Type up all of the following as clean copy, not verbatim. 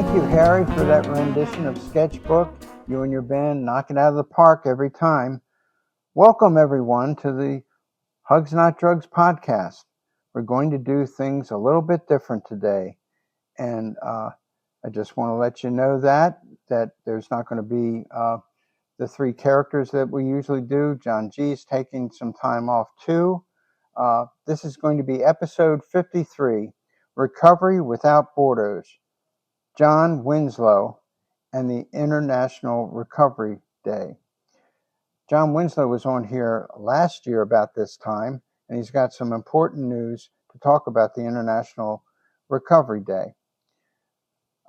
Thank you, Harry, for that rendition of Sketchbook. You and your band knock it out of the park every time. Welcome, everyone, to the Hugs Not Drugs podcast. We're going to do things a little bit different today. And I just want to let you know that there's not going to be the three characters that we usually do. John G is taking some time off too. This is going to be episode 53, Recovery Without Borders. John Winslow and the International Recovery Day. John Winslow was on here last year about this time, and he's got some important news to talk about the International Recovery Day.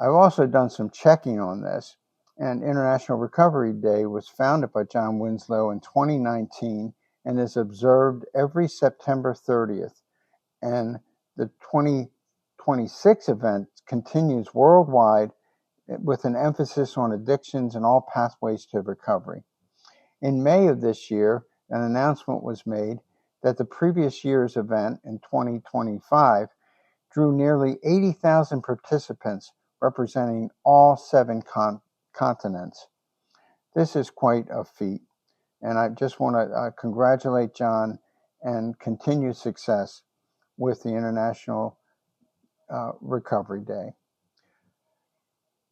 I've also done some checking on this, and International Recovery Day was founded by John Winslow in 2019 and is observed every September 30th. And the 2026 event continues worldwide with an emphasis on addictions and all pathways to recovery. In May of this year, an announcement was made that the previous year's event in 2025 drew nearly 80,000 participants representing all 7 continents. This is quite a feat, and I just want to congratulate John and continue success with the International Recovery Day.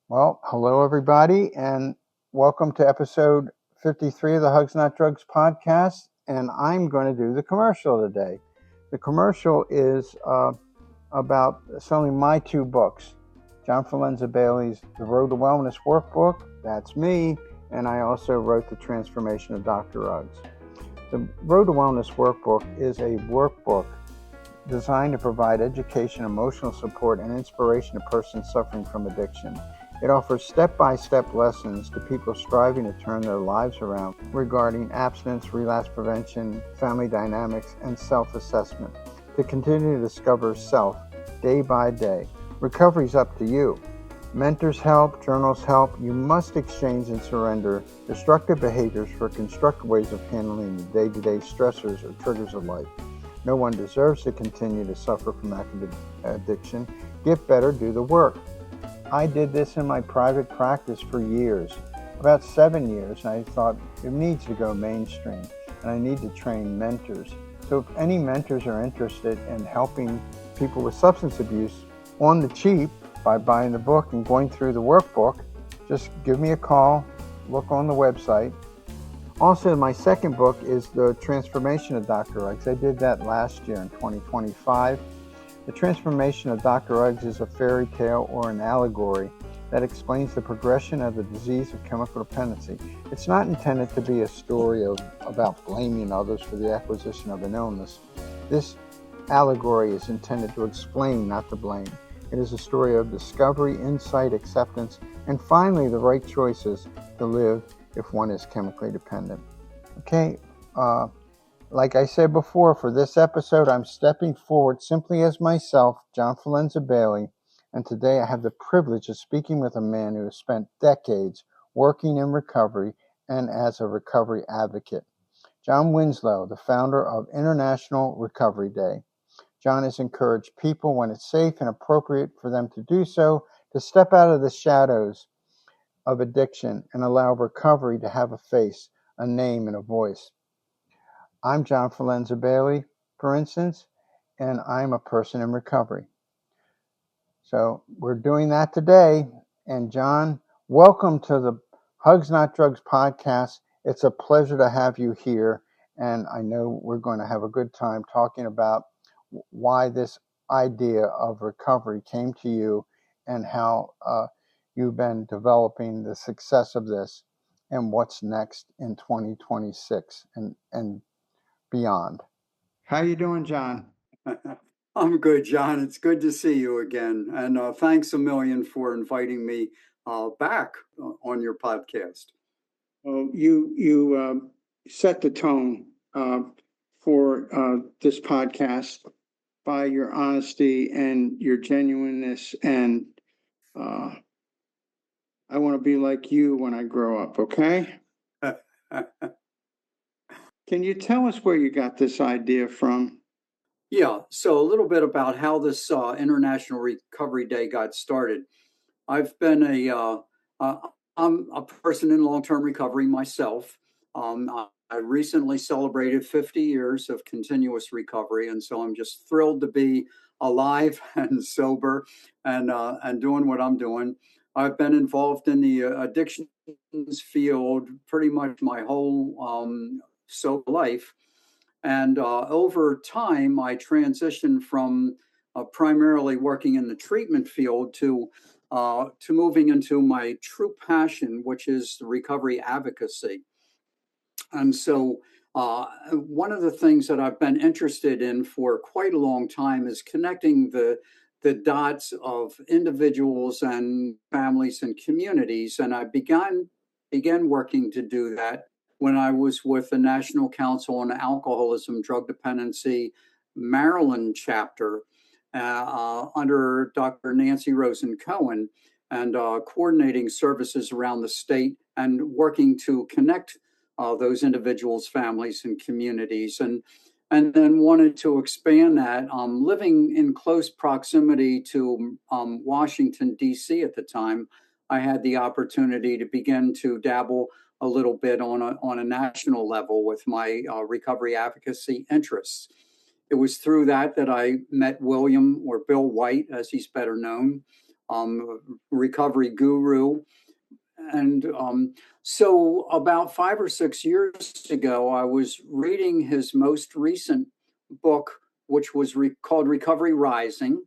Well, hello everybody, and welcome to episode 53 of the Hugs Not Drugs podcast, and I'm going to do the commercial today. The commercial is about selling my 2 books, John Forlenza-Bailey's The Road to Wellness Workbook, that's me, and I also wrote The Transformation of Dr. Uggs. The Road to Wellness Workbook is a workbook designed to provide education, emotional support, and inspiration to persons suffering from addiction. It offers step-by-step lessons to people striving to turn their lives around regarding abstinence, relapse prevention, family dynamics, and self-assessment to continue to discover self day by day. Recovery's up to you. Mentors help, journals help. You must exchange and surrender destructive behaviors for constructive ways of handling the day-to-day stressors or triggers of life. No one deserves to continue to suffer from addiction. Get better, do the work. I did this in my private practice for years, about 7 years, and I thought it needs to go mainstream, and I need to train mentors. So if any mentors are interested in helping people with substance abuse on the cheap by buying the book and going through the workbook, just give me a call, look on the website. Also, my second book is The Transformation of Dr. Uggs. I did that last year in 2025. The Transformation of Dr. Uggs is a fairy tale or an allegory that explains the progression of the disease of chemical dependency. It's not intended to be a story about blaming others for the acquisition of an illness. This allegory is intended to explain, not to blame. It is a story of discovery, insight, acceptance, and finally the right choices to live if one is chemically dependent. Okay, like I said before, for this episode, I'm stepping forward simply as myself, John Forlenza-Bailey, and today I have the privilege of speaking with a man who has spent decades working in recovery and as a recovery advocate. John Winslow, the founder of International Recovery Day. John has encouraged people, when it's safe and appropriate for them to do so, to step out of the shadows of addiction and allow recovery to have a face, a name, and a voice. I'm John Forlenza-Bailey, for instance, and I'm a person in recovery. So we're doing that today. And John, welcome to the Hugs Not Drugs podcast. It's a pleasure to have you here, and I know we're going to have a good time talking about why this idea of recovery came to you and how you've been developing the success of this and what's next in 2026 and beyond. How you doing, John? I'm good, John. It's good to see you again. And thanks a million for inviting me back on your podcast. Well, you set the tone for this podcast by your honesty and your genuineness, and I want to be like you when I grow up, okay? Can you tell us where you got this idea from? Yeah, so a little bit about how this International Recovery Day got started. I've been I'm a person in long-term recovery myself. I recently celebrated 50 years of continuous recovery, and so I'm just thrilled to be alive and sober and doing what I'm doing. I've been involved in the addictions field pretty much my whole sober life. And over time, I transitioned from primarily working in the treatment field to moving into my true passion, which is recovery advocacy. And so, one of the things that I've been interested in for quite a long time is connecting the dots of individuals and families and communities. And I began working to do that when I was with the National Council on Alcoholism, Drug Dependency, Maryland chapter under Dr. Nancy Rosen Cohen, and coordinating services around the state and working to connect those individuals, families, and communities, and then wanted to expand that. Living in close proximity to Washington, D.C. at the time, I had the opportunity to begin to dabble a little bit on a national level with my recovery advocacy interests. It was through that I met William, or Bill White, as he's better known, recovery guru. And so about 5 or 6 years ago, I was reading his most recent book, which was called Recovery Rising.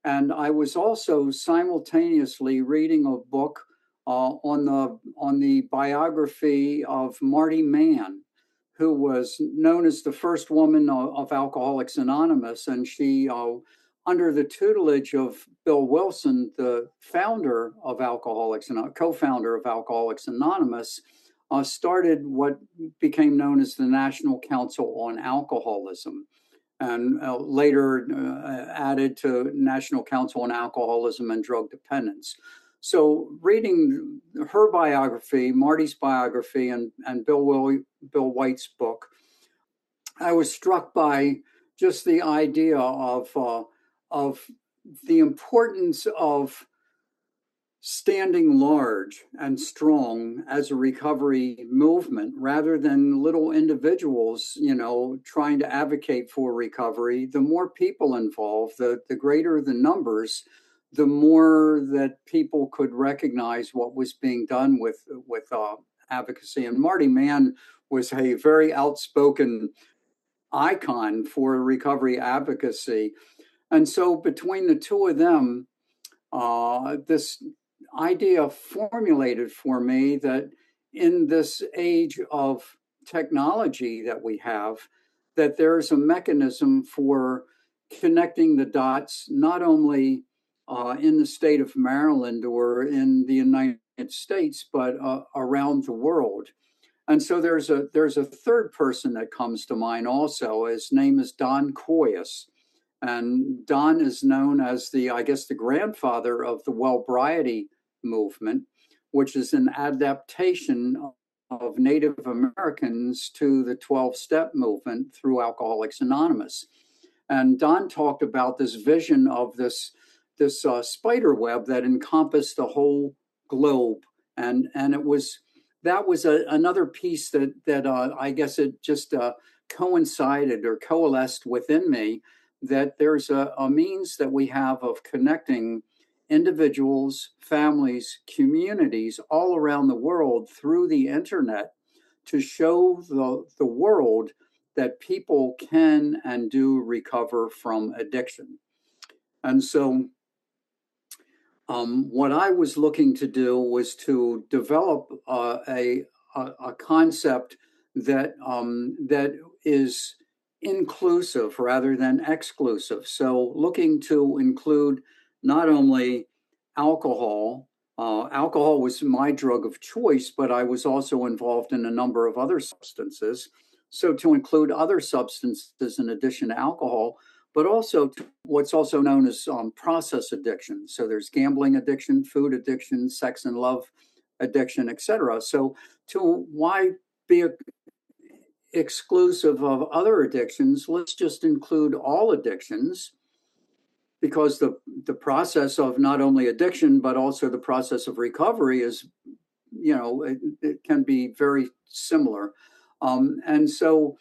And I was also simultaneously reading a book on the biography of Marty Mann, who was known as the first woman of Alcoholics Anonymous. And she, under the tutelage of Bill Wilson, the founder of Alcoholics and co-founder of Alcoholics Anonymous, started what became known as the National Council on Alcoholism, and later added to National Council on Alcoholism and Drug Dependence. So reading her biography, Marty's biography, and Bill White's book, I was struck by just the idea of the importance of standing large and strong as a recovery movement rather than little individuals, trying to advocate for recovery. The more people involved, the greater the numbers, the more that people could recognize what was being done with advocacy. And Marty Mann was a very outspoken icon for recovery advocacy. And so between the two of them, this idea formulated for me that in this age of technology that we have, that there's a mechanism for connecting the dots, not only in the state of Maryland or in the United States, but around the world. And so there's a third person that comes to mind also. His name is Don Coyas. And Don is known as the grandfather of the Wellbriety movement, which is an adaptation of Native Americans to the 12-step movement through Alcoholics Anonymous. And Don talked about this vision of this spider web that encompassed the whole globe, and that was another piece that I guess it just coincided or coalesced within me, that there's a means that we have of connecting individuals, families, communities all around the world through the internet to show the world that people can and do recover from addiction. And so what I was looking to do was to develop a concept that is inclusive rather than exclusive. So looking to include not only alcohol. Alcohol was my drug of choice, but I was also involved in a number of other substances. So to include other substances in addition to alcohol, but also what's also known as process addiction. So there's gambling addiction, food addiction, sex and love addiction, etc. So to why be exclusive of other addictions? Let's just include all addictions. because the process of not only addiction but also the process of recovery is, it can be very similar. And so,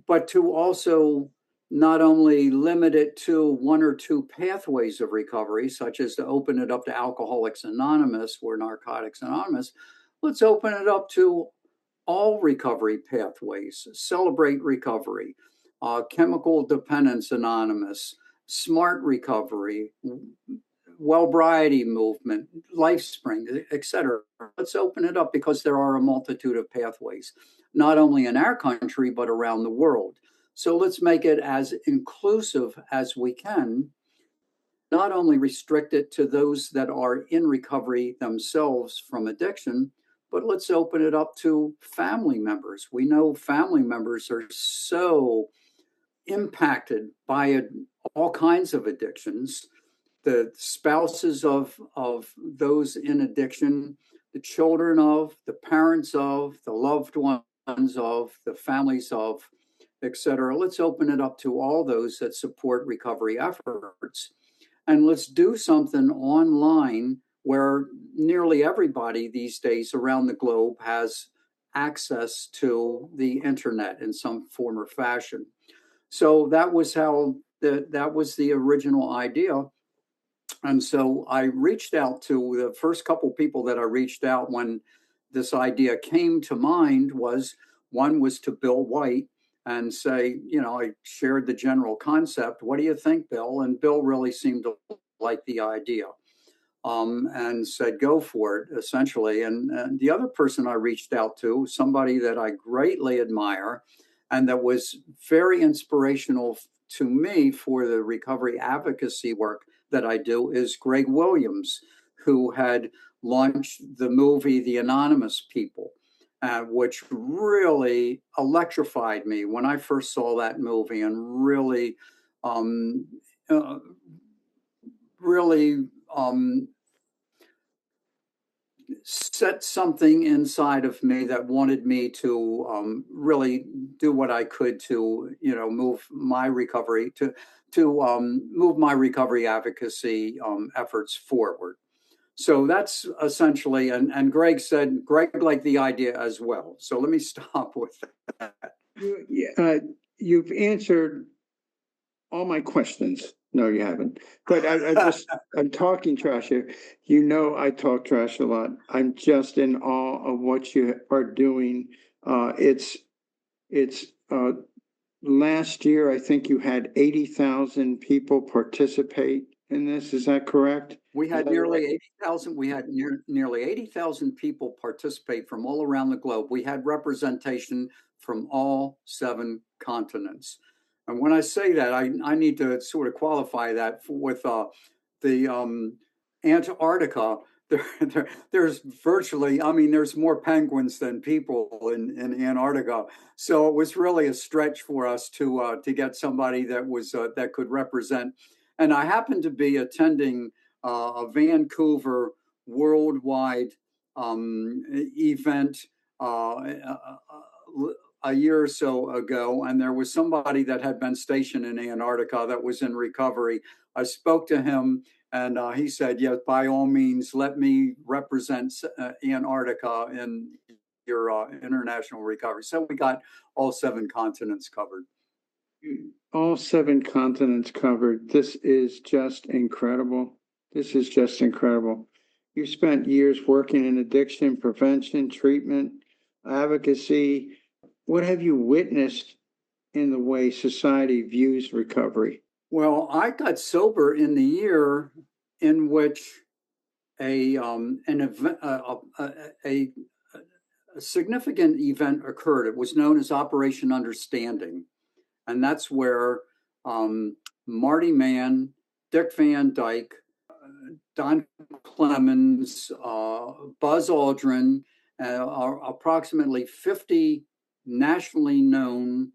but to also not only limit it to one or two pathways of recovery, such as to open it up to Alcoholics Anonymous or Narcotics Anonymous, let's open it up to all recovery pathways. Celebrate Recovery, Chemical Dependence Anonymous, Smart Recovery, Wellbriety Movement, LifeSpring, etc. Let's open it up because there are a multitude of pathways, not only in our country, but around the world. So let's make it as inclusive as we can, not only restrict it to those that are in recovery themselves from addiction, but let's open it up to family members. We know family members are so impacted by all kinds of addictions. The spouses of those in addiction, the children of, the parents of, the loved ones of, the families of, etc. Let's open it up to all those that support recovery efforts. And let's do something online where nearly everybody these days around the globe has access to the internet in some form or fashion. So that was how that was the original idea. And so I reached out to the first couple people that I reached out when this idea came to mind was one was to Bill White and say, I shared the general concept. What do you think, Bill? And Bill really seemed to like the idea, and said, go for it, essentially. And the other person I reached out to, somebody that I greatly admire and that was very inspirational to me for the recovery advocacy work that I do, is Greg Williams, who had launched the movie The Anonymous People, which really electrified me when I first saw that movie, and really, really set something inside of me that wanted me to really do what I could to, move my recovery move my recovery advocacy efforts forward. So that's essentially, and Greg liked the idea as well. So let me stop with that. You've answered all my questions. No, you haven't. But I'm talking trash here. I talk trash a lot. I'm just in awe of what you are doing. It's last year, I think you had 80,000 people participate in this. Is that correct? We had nearly 80,000. We had nearly 80,000 people participate from all around the globe. We had representation from all 7 continents. And when I say that, I need to sort of qualify that with the Antarctica. There's virtually, there's more penguins than people in Antarctica. So it was really a stretch for us to get somebody that was that could represent. And I happened to be attending a Vancouver worldwide event a year or so ago, and there was somebody that had been stationed in Antarctica that was in recovery. I spoke to him, and he said, yes, by all means, let me represent Antarctica in your international recovery. So we got all 7 continents covered. All 7 continents covered. This is just incredible. This is just incredible. You spent years working in addiction prevention, treatment, advocacy. What have you witnessed in the way society views recovery? Well, I got sober in the year in which a significant event occurred. It was known as Operation Understanding, and that's where Marty Mann, Dick Van Dyke, Don Clemens, Buzz Aldrin, approximately 50 nationally known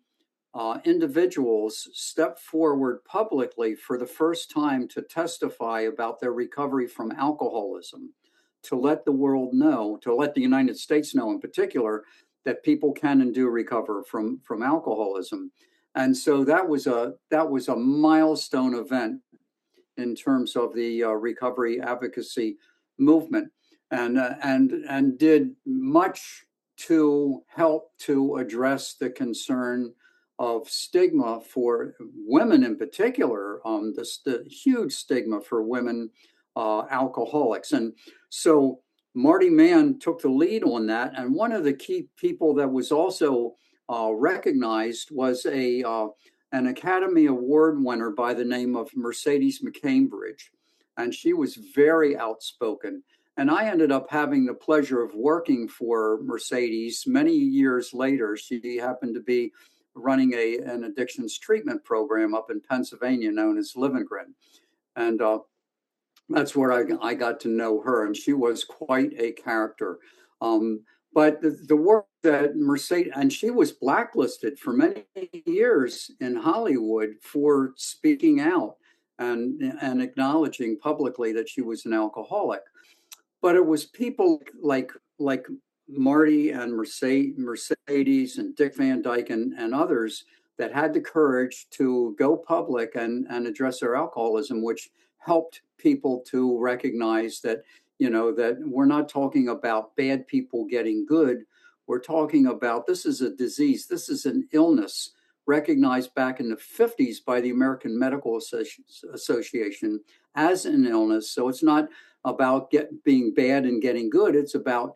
individuals stepped forward publicly for the first time to testify about their recovery from alcoholism, to let the world know, to let the United States know in particular, that people can and do recover from alcoholism. And so that was a milestone event in terms of the recovery advocacy movement, and did much to help to address the concern of stigma for women in particular, the huge stigma for women alcoholics. And so Marty Mann took the lead on that. And one of the key people that was also recognized was an Academy Award winner by the name of Mercedes McCambridge. And she was very outspoken. And I ended up having the pleasure of working for Mercedes many years later. She happened to be running an addictions treatment program up in Pennsylvania known as Livengren. And that's where I got to know her, and she was quite a character. But the work that Mercedes, and she was blacklisted for many years in Hollywood for speaking out and acknowledging publicly that she was an alcoholic. But it was people like Marty and Mercedes and Dick Van Dyke and others that had the courage to go public and address their alcoholism, which helped people to recognize that, that we're not talking about bad people getting good. We're talking about, this is a disease, this is an illness recognized back in the 50s by the American Medical Association as an illness. So it's not about being bad and getting good. It's about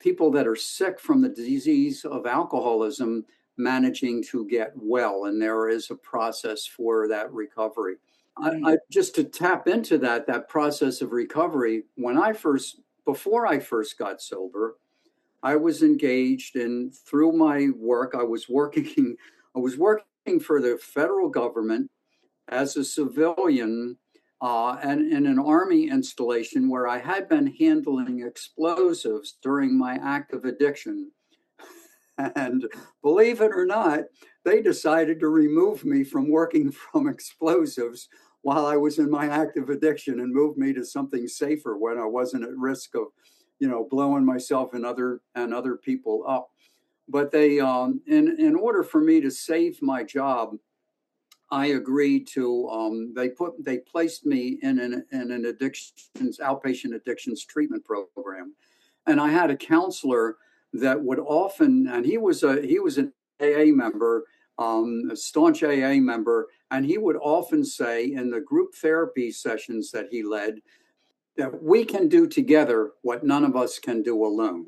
people that are sick from the disease of alcoholism managing to get well. And there is a process for that recovery. I just to tap into that process of recovery, before I first got sober, I was engaged in, through my work, I was working for the federal government as a civilian and in an army installation where I had been handling explosives during my active addiction. And believe it or not, they decided to remove me from working from explosives while I was in my active addiction and move me to something safer when I wasn't at risk of, blowing myself and other people up. But they, in order for me to save my job, I agreed to. They placed me in an outpatient addictions treatment program, and I had a counselor that would often, and he was an AA member, a staunch AA member, and he would often say in the group therapy sessions that he led that we can do together what none of us can do alone.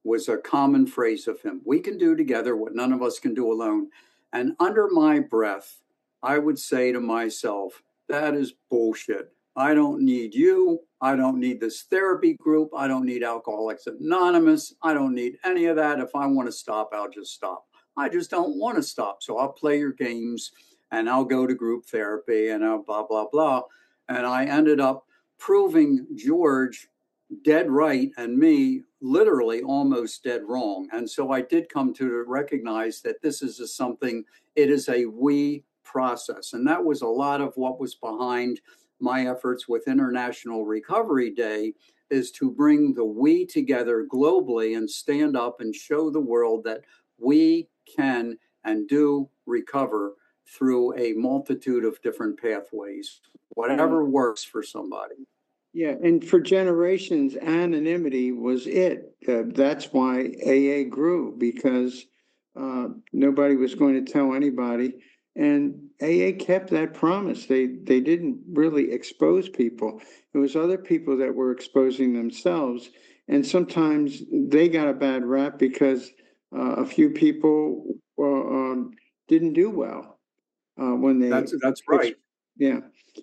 Was a common phrase of him. We can do together what none of us can do alone. And under my breath, I would say to myself, that is bullshit. I don't need you. I don't need this therapy group. I don't need Alcoholics Anonymous. I don't need any of that. If I want to stop, I'll just stop. I just don't want to stop. So I'll play your games and I'll go to group therapy and I'll blah, blah, blah. And I ended up proving George dead right and me literally almost dead wrong. And so I did come to recognize that this is it is a we process. And that was a lot of what was behind my efforts with International Recovery Day, is to bring the we together globally and stand up and show the world that we can and do recover through a multitude of different pathways, whatever works for somebody. Yeah, and for generations, anonymity was it. That's why AA grew, because nobody was going to tell anybody. And AA kept that promise. They didn't really expose people. It was other people that were exposing themselves. And sometimes they got a bad rap because a few people didn't do well when they. That's right. Yeah.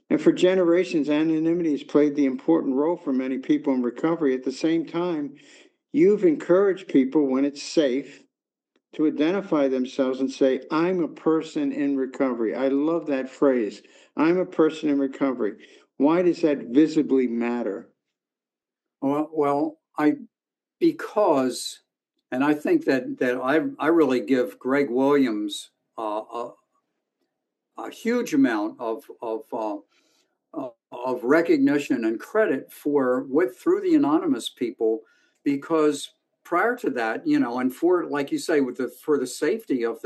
And for generations, anonymity has played the important role for many people in recovery. At the same time, you've encouraged people, when it's safe, to identify themselves and say, I'm a person in recovery. I love that phrase. I'm a person in recovery. Why does that visibly matter? Well, because, and I think that I really give Greg Williams a huge amount of recognition and credit through the anonymous people, because prior to that, and for, like you say, for the safety of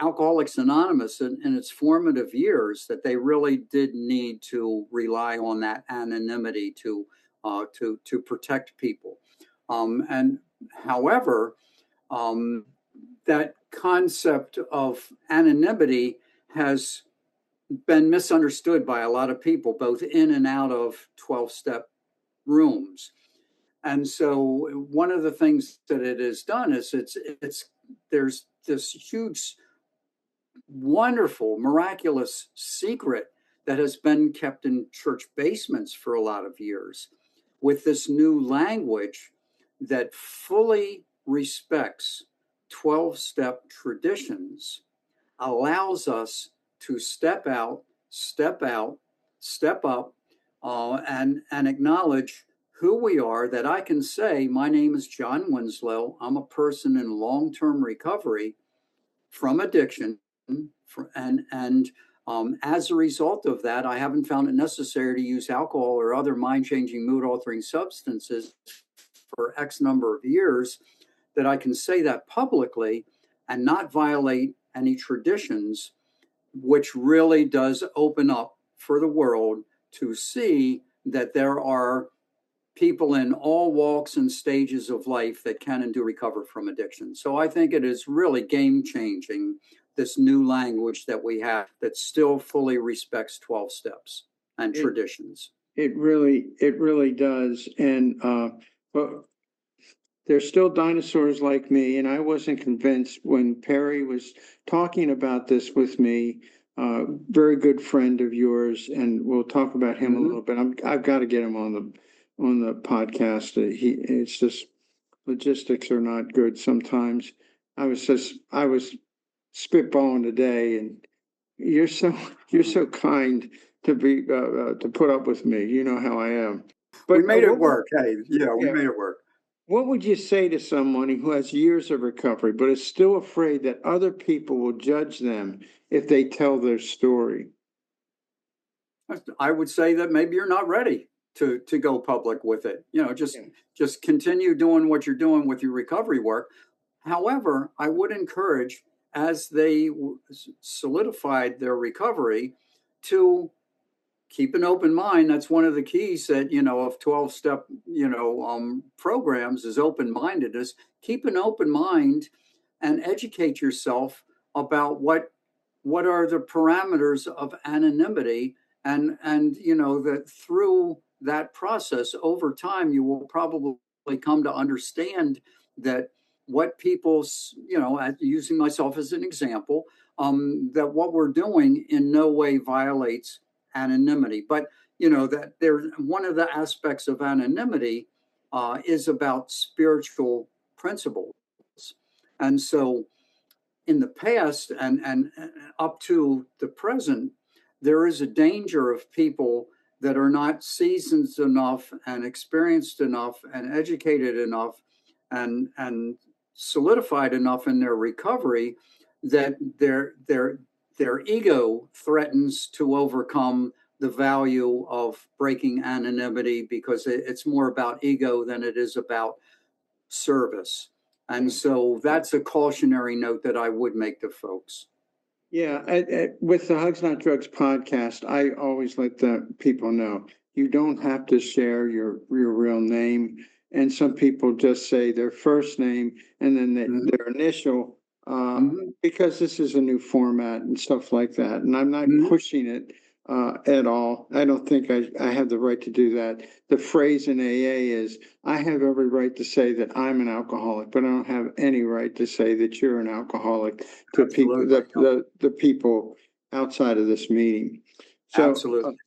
Alcoholics Anonymous in its formative years that they really did need to rely on that anonymity to protect people. And however, that concept of anonymity has been misunderstood by a lot of people, both in and out of 12-step rooms. And so one of the things that it has done is there's this huge, wonderful, miraculous secret that has been kept in church basements for a lot of years with this new language that fully respects 12-step traditions, allows us to step out, step up, and acknowledge who we are, that I can say, my name is John Winslow. I'm a person in long-term recovery from addiction. And as a result of that, I haven't found it necessary to use alcohol or other mind-changing, mood-altering substances for X number of years, that I can say that publicly and not violate any traditions, which really does open up for the world to see that there are people in all walks and stages of life that can and do recover from addiction. So I think it is really game changing, this new language that we have that still fully respects 12 steps and traditions. It really does. And but there's still dinosaurs like me, and I wasn't convinced when Perry was talking about this with me. Very good friend of yours, and we'll talk about him a little bit. I've got to get him on the podcast. It's just logistics are not good sometimes. I was spitballing today, and you're so kind to be to put up with me. You know how I am. But we made it work. Hey, we made it work. What would you say to someone who has years of recovery but is still afraid that other people will judge them if they tell their story? I would say that maybe you're not ready to go public with it. Just continue doing what you're doing with your recovery work. However, I would encourage, as they solidified their recovery, to keep an open mind. That's one of the keys that, of 12-step, programs is open-mindedness. Keep an open mind and educate yourself about what are the parameters of anonymity, and that through that process over time, you will probably come to understand that what people's, using myself as an example, that what we're doing in no way violates anonymity. But that one of the aspects of anonymity is about spiritual principles. And so in the past and up to the present, there is a danger of people that are not seasoned enough and experienced enough and educated enough and solidified enough in their recovery that their ego threatens to overcome the value of breaking anonymity, because it's more about ego than it is about service. And so that's a cautionary note that I would make to folks. Yeah, with the Hugs Not Drugs podcast, I always let the people know you don't have to share your real name. And some people just say their first name and then their initial, because this is a new format and stuff like that. And I'm not pushing it at all. I don't think I have the right to do that. The phrase in AA is, I have every right to say that I'm an alcoholic, but I don't have any right to say that you're an alcoholic to people, the people outside of this meeting. So, absolutely.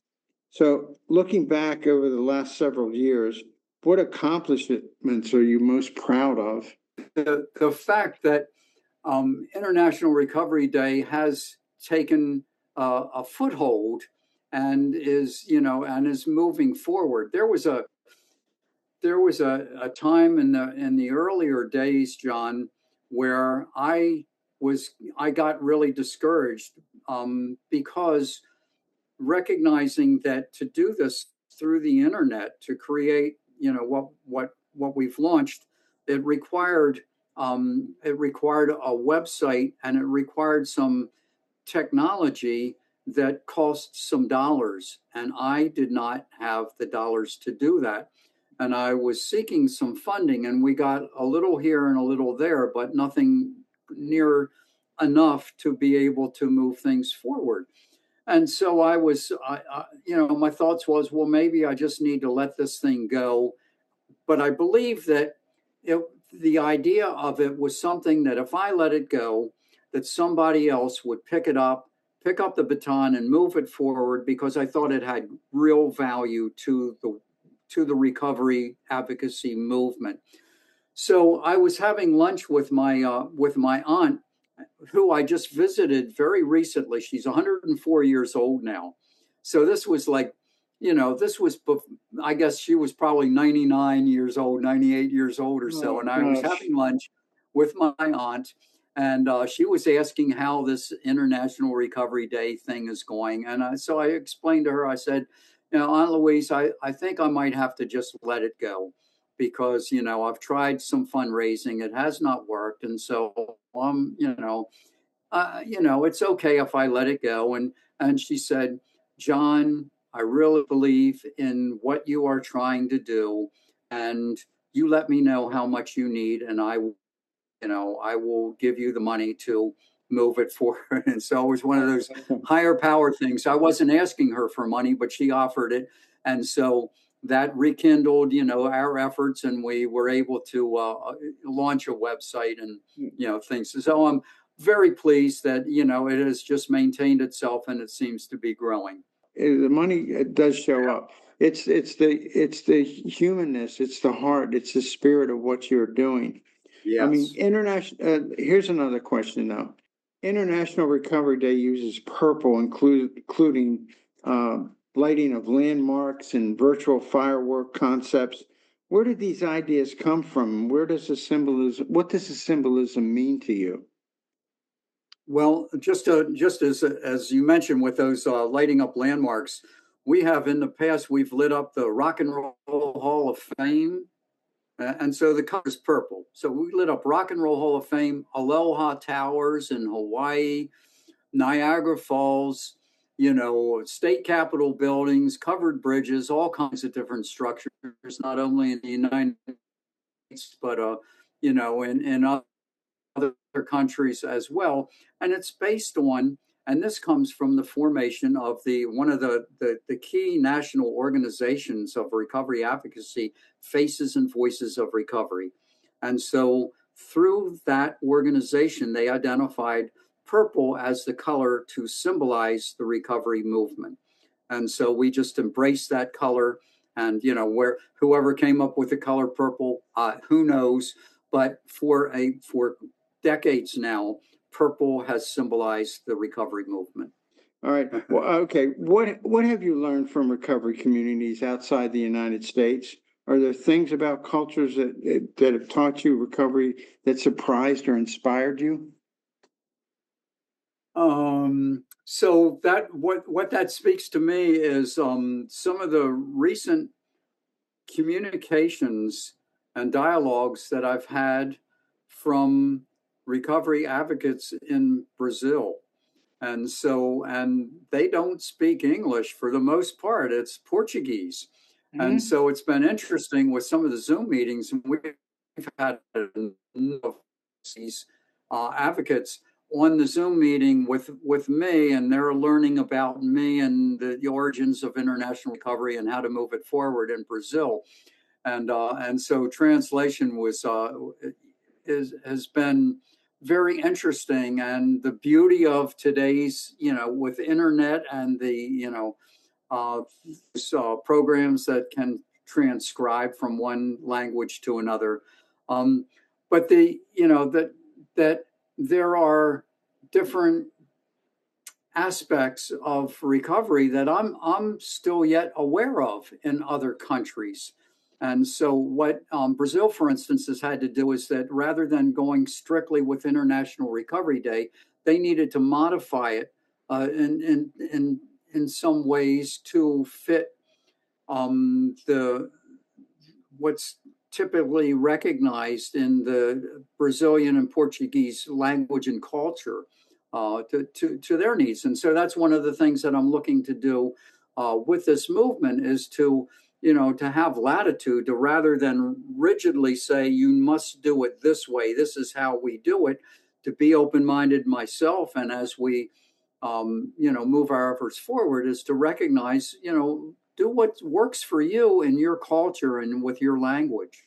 So looking back over the last several years, what accomplishments are you most proud of? The fact that International Recovery Day has taken a foothold and is moving forward. There was a time in the earlier days, John, where I got really discouraged because recognizing that to do this through the internet, to create what we've launched, it required it required a website and it required some technology that cost some dollars. And I did not have the dollars to do that. And I was seeking some funding, and we got a little here and a little there, but nothing near enough to be able to move things forward. And so my thoughts was, well, maybe I just need to let this thing go. But I believe that it, the idea of it was something that if I let it go, that somebody else would pick up the baton and move it forward, because I thought it had real value to the recovery advocacy movement. So I was having lunch with my aunt, who I just visited very recently. She's 104 years old now. So this was like, this was, I guess she was probably 99 years old, 98 years old or so. Oh, And I was gosh. having lunch with my aunt, and she was asking how this International Recovery Day thing is going. And so I explained to her, I said, Aunt Louise, I think I might have to just let it go, because, I've tried some fundraising. It has not worked. And so, it's okay if I let it go. And she said, John, I really believe in what you are trying to do, and you let me know how much you need, and I will give you the money to move it forward. And so it was one of those higher power things. I wasn't asking her for money, but she offered it. And so that rekindled, our efforts, and we were able to launch a website and, things. So I'm very pleased that, it has just maintained itself, and it seems to be growing. The money does show up. It's the humanness, it's the heart, it's the spirit of what you're doing. I mean, Yes. here's another question though. International Recovery Day uses purple, including lighting of landmarks and virtual firework concepts. Where did these ideas come from? What does the symbolism mean to you? Well, just as you mentioned with those lighting up landmarks, we have in the past we've lit up the Rock and Roll Hall of Fame, and so the color is purple. So we lit up Rock and Roll Hall of Fame, Aloha Towers in Hawaii, Niagara Falls, state capitol buildings, covered bridges, all kinds of different structures, not only in the United States, but in other countries as well. And it's based on, and this comes from the formation of one of the key national organizations of recovery advocacy, Faces and Voices of Recovery. And so through that organization, they identified purple as the color to symbolize the recovery movement. And so we just embrace that color. And where whoever came up with the color purple, who knows? But for decades now, purple has symbolized the recovery movement. All right. Well, okay. What have you learned from recovery communities outside the United States? Are there things about cultures that have taught you recovery that surprised or inspired you? So that what that speaks to me is some of the recent communications and dialogues that I've had from recovery advocates in Brazil. And they don't speak English for the most part, it's Portuguese. And Mm-hmm. so it's been interesting with some of the Zoom meetings. We've had these advocates on the Zoom meeting with me, and they're learning about me and the origins of international recovery and how to move it forward in Brazil. And so translation has been very interesting. And the beauty of today's, with internet and the, uh, programs that can transcribe from one language to another. But that there are different aspects of recovery that I'm still yet aware of in other countries. And so, what Brazil, for instance, has had to do is that rather than going strictly with International Recovery Day, they needed to modify it in some ways to fit the what's typically recognized in the Brazilian and Portuguese language and culture to their needs. And so that's one of the things that I'm looking to do with this movement is to, to have latitude, to rather than rigidly say, you must do it this way, this is how we do it, to be open-minded myself. And as we, move our efforts forward, is to recognize, do what works for you in your culture and with your language.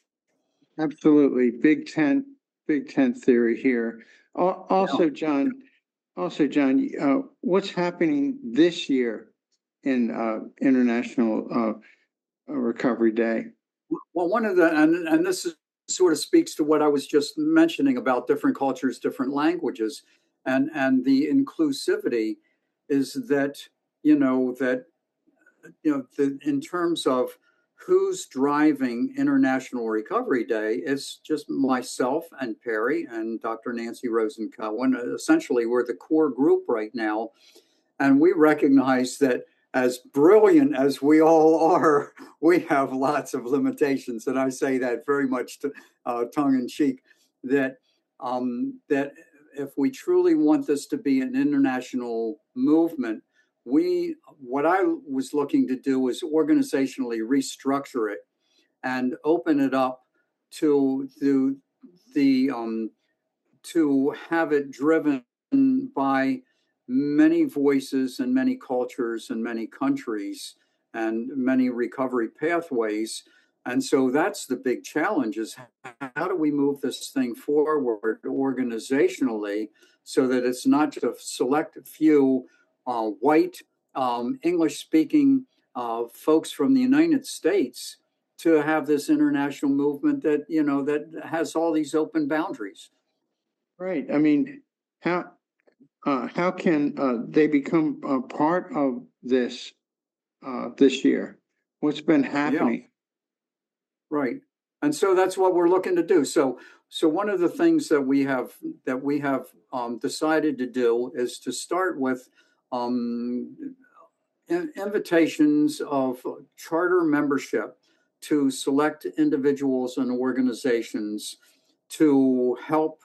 Absolutely. Big tent theory here. Also, Yeah. John, what's happening this year in International Recovery Day? Well, one of the, and this is, sort of speaks to what I was just mentioning about different cultures, different languages, and the inclusivity is that, in terms of who's driving International Recovery Day, it's just myself and Perry and Dr. Nancy Rosen-Cohen. Essentially, we're the core group right now. And we recognize that as brilliant as we all are, we have lots of limitations. And I say that very much tongue in cheek, that if we truly want this to be an international movement, what I was looking to do is organizationally restructure it and open it up to the to have it driven by many voices and many cultures and many countries and many recovery pathways. And so that's the big challenge, is how do we move this thing forward organizationally so that it's not just a select few white English speaking folks from the United States to have this international movement that, that has all these open boundaries. Right. I mean, how can they become a part of this this year? What's been happening? Yeah, right. And so that's what we're looking to do. So one of the things that we have decided to do is to start with invitations of charter membership to select individuals and organizations to help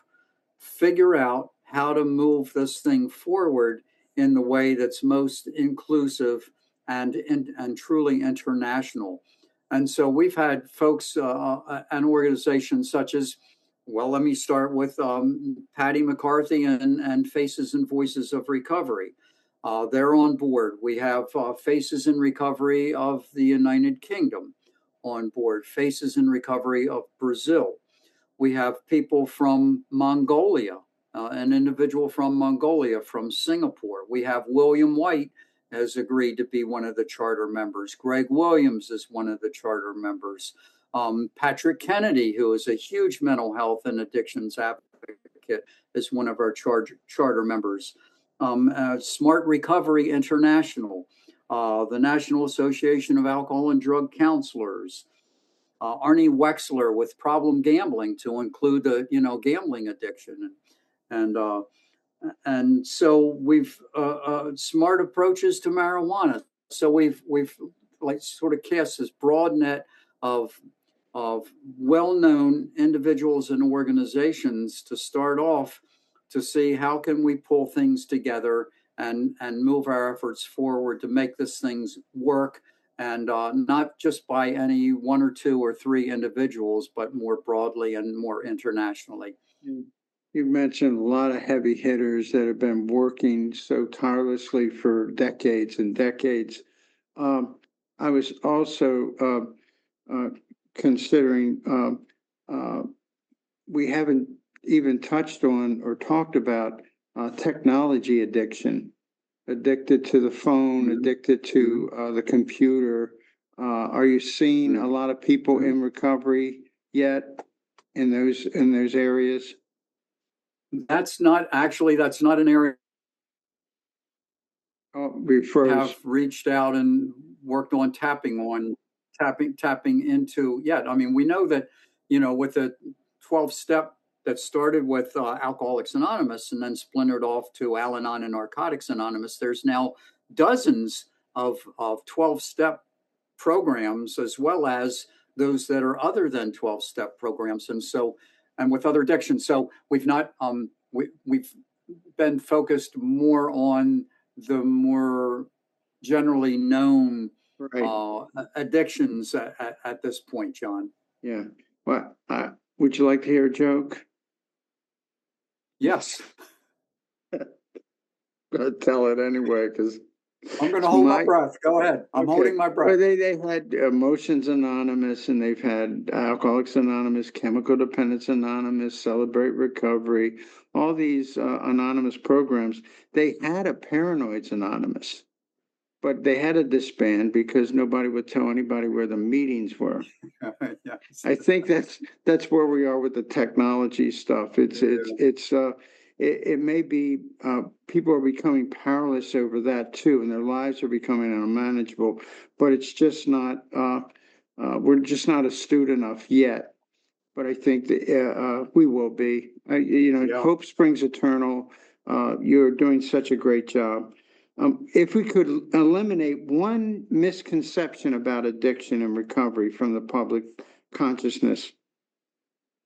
figure out how to move this thing forward in the way that's most inclusive and truly international. And so we've had folks and organizations such as, well, let me start with Patty McCarthy and Faces and Voices of Recovery. They're on board. We have Faces in Recovery of the United Kingdom on board, Faces in Recovery of Brazil. We have people from Mongolia, an individual from Mongolia, from Singapore. We have William White has agreed to be one of the charter members. Greg Williams is one of the charter members. Patrick Kennedy, who is a huge mental health and addictions advocate, is one of our charter members. Smart Recovery International, the National Association of Alcohol and Drug Counselors, Arnie Wexler with Problem Gambling, to include the gambling addiction, and so we've smart approaches to marijuana. So we've like sort of cast this broad net of well-known individuals and organizations to start off, to see how can we pull things together and move our efforts forward to make this things work, and not just by any one or two or three individuals, but more broadly and more internationally. You mentioned a lot of heavy hitters that have been working so tirelessly for decades and decades. I was also considering, we haven't even touched on or talked about technology addiction, addicted to the phone, addicted to the computer. Are you seeing a lot of people in recovery yet in those areas? That's not an area We have reached out and worked on tapping into yet. I mean, we know that, with the 12-step that started with Alcoholics Anonymous and then splintered off to Al-Anon and Narcotics Anonymous, there's now dozens of 12-step programs, as well as those that are other than 12-step programs. And with other addictions. So we've not, we've been focused more on the more generally known addictions at this point, John. Yeah. Well, would you like to hear a joke? Yes. Gotta tell it anyway, because I'm going to hold my breath. Go ahead. I'm holding my breath. Well, they had Emotions Anonymous, and they've had Alcoholics Anonymous, Chemical Dependence Anonymous, Celebrate Recovery, all these anonymous programs. They had a Paranoids Anonymous, but they had to disband because nobody would tell anybody where the meetings were. Yes. I think that's where we are with the technology stuff. It may be people are becoming powerless over that too, and their lives are becoming unmanageable. But it's just not. We're just not astute enough yet. But I think that we will be. Hope springs eternal. You're doing such a great job. If we could eliminate one misconception about addiction and recovery from the public consciousness,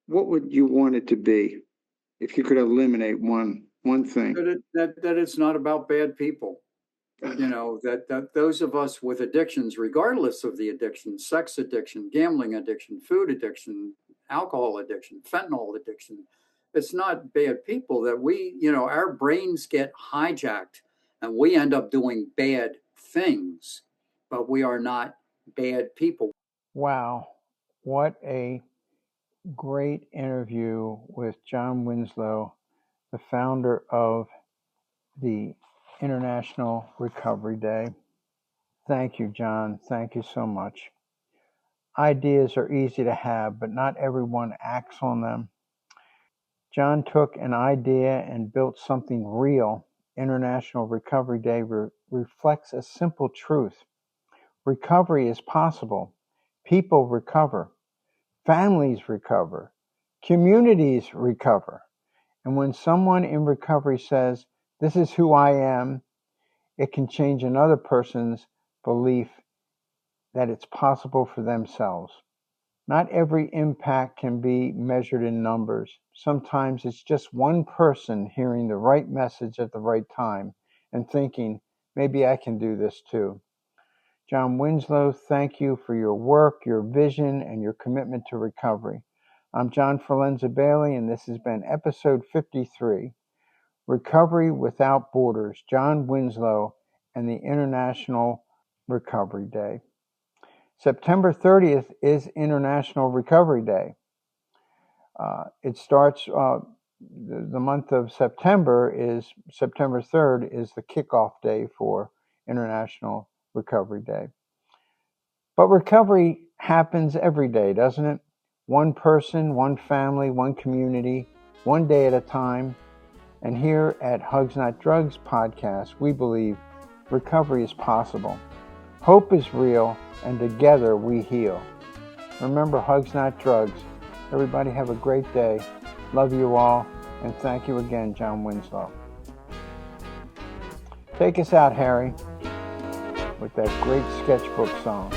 what would you want it to be? If you could eliminate one thing. That it's not about bad people. That those of us with addictions, regardless of the addiction, sex addiction, gambling addiction, food addiction, alcohol addiction, fentanyl addiction, it's not bad people. That our brains get hijacked and we end up doing bad things, but we are not bad people. Wow. What a great interview with John Winslow, the founder of the International Recovery Day. Thank you, John. Thank you so much. Ideas are easy to have, but not everyone acts on them. John took an idea and built something real. International Recovery Day reflects a simple truth. Recovery is possible. People recover. Families recover. Communities recover. And when someone in recovery says, "This is who I am," it can change another person's belief that it's possible for themselves. Not every impact can be measured in numbers. Sometimes it's just one person hearing the right message at the right time and thinking, maybe I can do this too. John Winslow, thank you for your work, your vision, and your commitment to recovery. I'm John Forlenza-Bailey, and this has been episode 53, Recovery Without Borders, John Winslow and the International Recovery Day. September 30th is International Recovery Day. It starts, the month of September 3rd is the kickoff day for International Recovery Day. But recovery happens every day, doesn't it? One person, one family, one community, one day at a time. And here at Hugs Not Drugs podcast, we believe recovery is possible. Hope is real, and together we heal. Remember, Hugs Not Drugs. Everybody have a great day. Love you all, and thank you again, John Winslow. Take us out, Harry, with that great sketchbook song.